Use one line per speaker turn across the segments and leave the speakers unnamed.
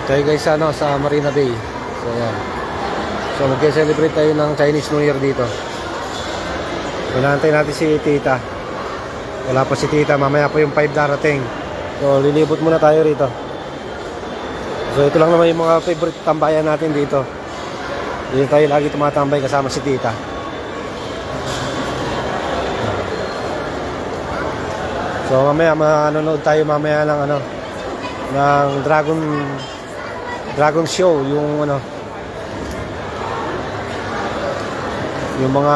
Tayo guys sa Marina Bay. So ayan. So mag-celebrate tayo ng Chinese New Year dito. Hinahantay natin si tita. Wala pa si tita, mamaya po yung 5 darating. So lilibot muna tayo rito. So ito lang naman yung mga favorite tambayan natin dito. Dito tayo lagi tumatambay kasama si tita. So mamaya manonood tayo mamaya ng ng Dragon Show, yung yung mga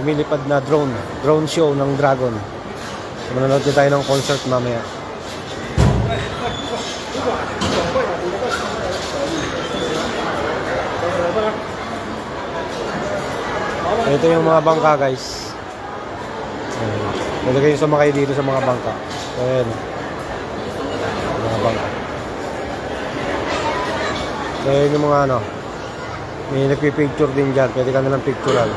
lumilipad na drone show ng Dragon. So, manonood din tayo ng concert mamaya. Ito yung mga bangka guys. Pwede kayong sumakay dito sa mga bangka. Ayan. Mga bangka. So yun yung mga may nagpipicture din dyan. Pwede ka nalang picturean.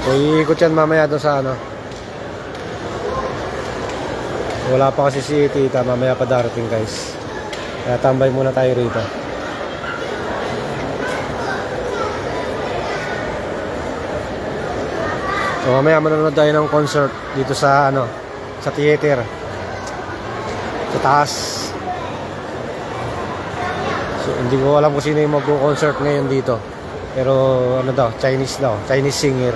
So iikot yan mamaya doon sa wala pa kasi si tita, mamaya pa darating guys. Kaya tambay muna tayo rito. So mamaya manonood tayo ng concert dito sa sa theater. Sa taas. So hindi ko alam kung sino yung mag-concert ngayon dito. Pero Chinese singer.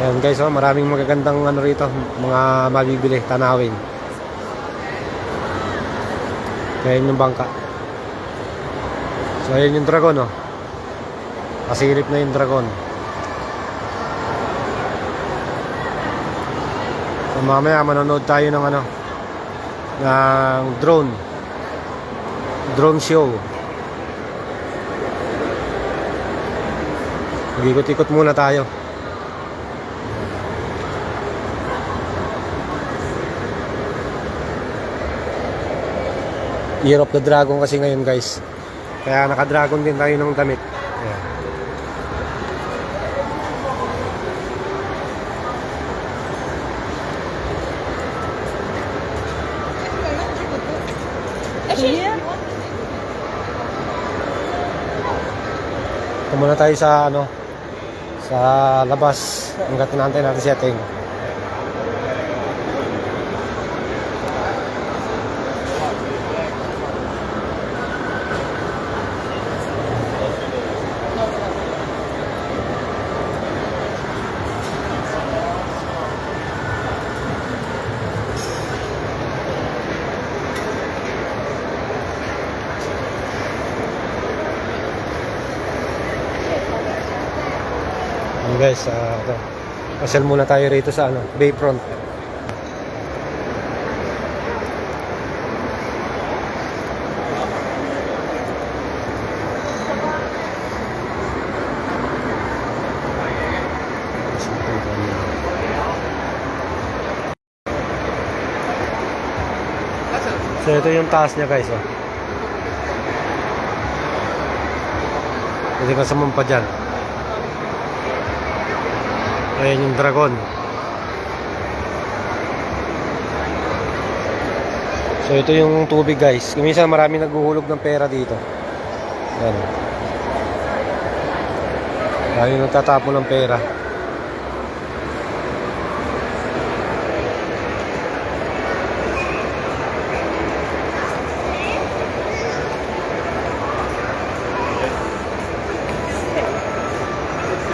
Ayan guys, maraming magagandang rito, mga mabibili, tanawin. Ayan yung bangka. So ayan yung dragon, kasilip na yung dragon. So mamaya manonood tayo ng ng drone show. Ikot-ikot muna tayo. Year of the Dragon kasi ngayon guys. Kaya naka-dragon din tayo ng damit. Ayan. Ito muna tayo sa sa labas hanggat naantay natin si Ating. Guys, pasyal muna tayo rito sa Bayfront. So ito yung taas niya guys, Pwede ka sumampa dyan. Ayan yung dragon. So ito yung tubig guys. Minsan marami naghuhulog ng pera dito. Ayan. Marami nagtatapo ng pera.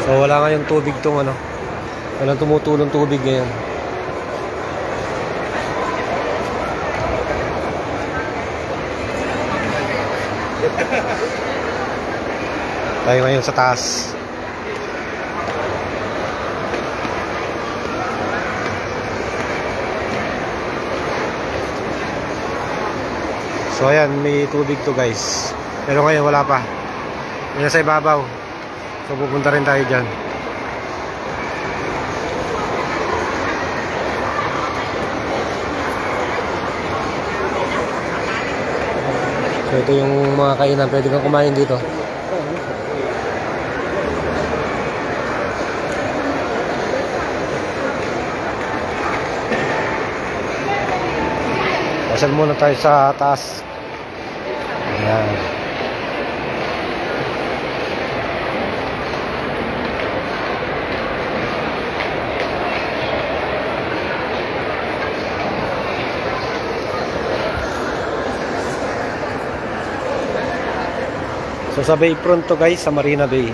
So wala nga yung tubig tong walang tumutulong tubig ngayon. Tayo ngayon sa taas. So ayan, may tubig to guys. Pero ngayon wala pa. May nasa ibabaw. So pupunta rin tayo dyan. So ito yung mga kainan, pwede kang kumain dito. Pasal muna tayo sa taas. Ayan. So sa Bayfront to guys, sa Marina Bay.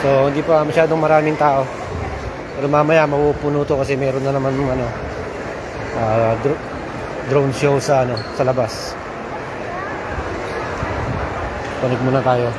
So hindi pa masyadong maraming tao. Pero mamaya mapupuno to kasi meron na naman ano, drone show sa ano, sa labas. Connect muna tayo.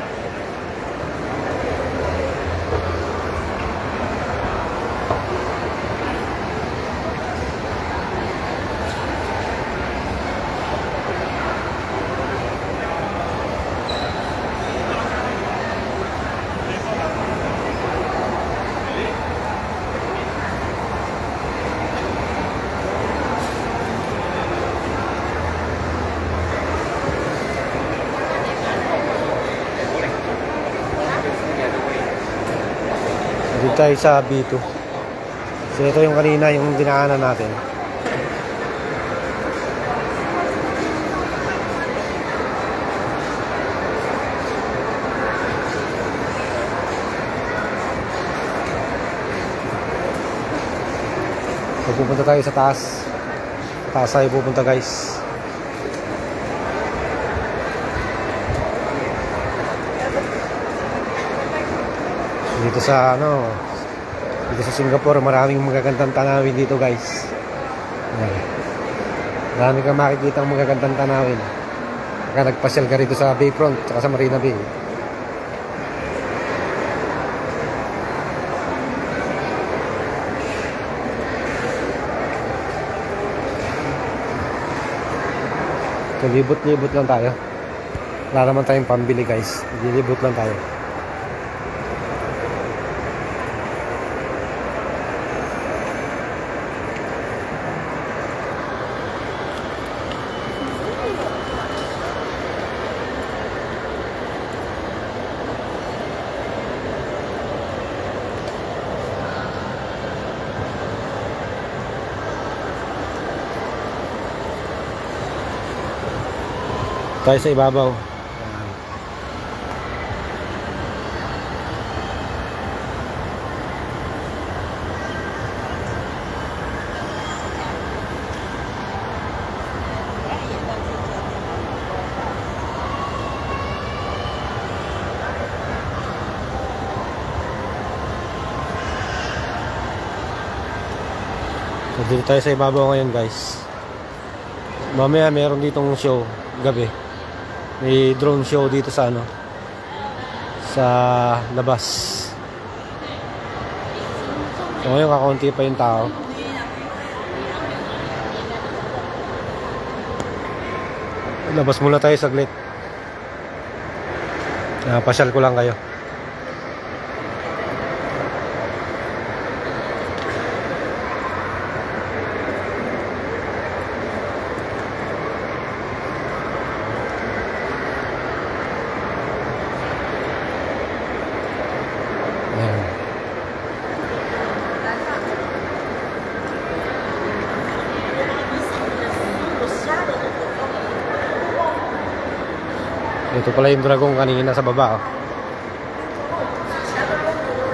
Dito tayo sa B2. So ito yung kanina yung dinaanan natin. So pupunta tayo sa taas. Taas tayo pupunta guys. Dito sa ano, dito sa Singapore, maraming magagandang tanawin dito guys. Marami kang makikita ang magagandang tanawin. Kaya nagpasyal ka rito sa Bayfront at sa Marina Bay. So libot-libot lang tayo. Wala naman tayong pambili guys. Libot lang tayo. Tayo sa ibabaw. So dito tayo sa ibabaw ngayon guys. Mamaya meron ditong show gabi. May drone show dito sa ano, sa labas. So ngayon kakaunti pa yung tao. Labas muna tayo saglit. Pasyal ko lang kayo. Ito pala yung dragon kanina sa baba.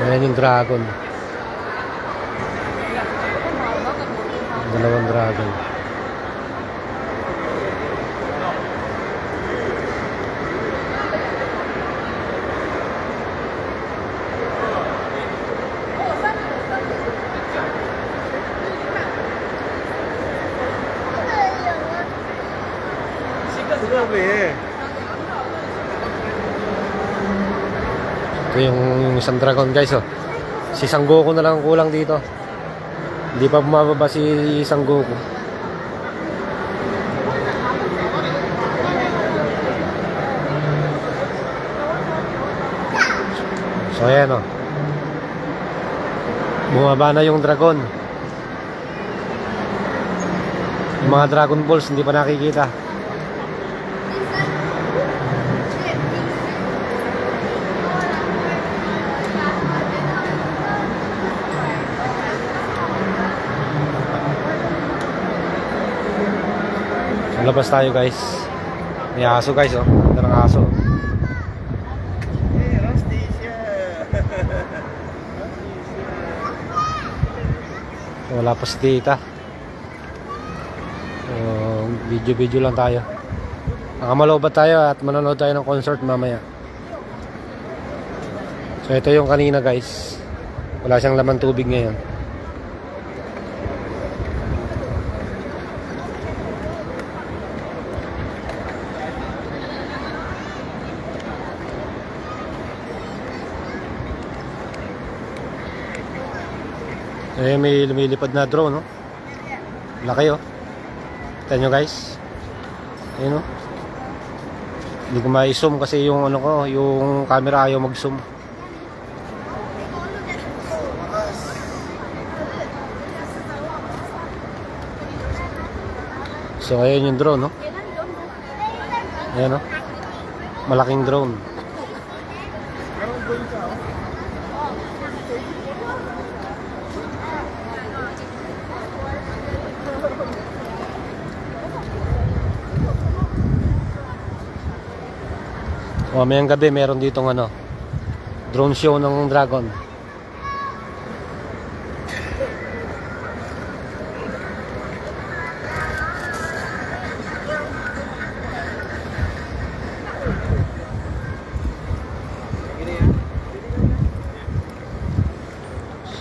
Ayan yung dragon. Dalawang dragon. Ito yung isang dragon guys, oh. Si Sangoku na lang kulang dito. Hindi pa bumababa si Sangoku. So ayan, oh. Bumaba na yung dragon. Yung mga Dragon Balls hindi pa nakikita. Sa labas tayo guys. May aso guys oh. Ganda ng aso. Wala pa si tita. So, video lang tayo. Nakamalobat tayo at manonood tayo ng concert mamaya. So ito yung kanina guys. Wala siyang laman tubig ngayon. Eh, may lumilipad na drone, no? Laki, oh. Kita nyo, guys. Ayun, oh. Hindi ko ma-zoom kasi yung ano ko, yung camera ayaw mag-zoom. So, ayun yung drone, no? Ayan, no? Malaking drone. Mamayang gabi meron ditong ano, drone show ng Dragon.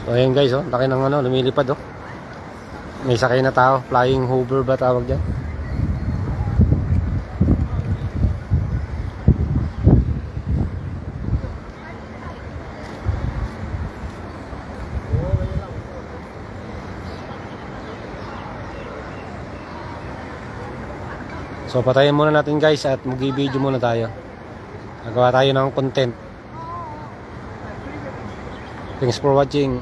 So ayun guys, oh, laki ng ano, lumilipad oh. May sakay na tao, flying hover ba tawag dyan? So patayin muna natin guys at mag-video muna tayo. Nagawa tayo ng content. Thanks for watching.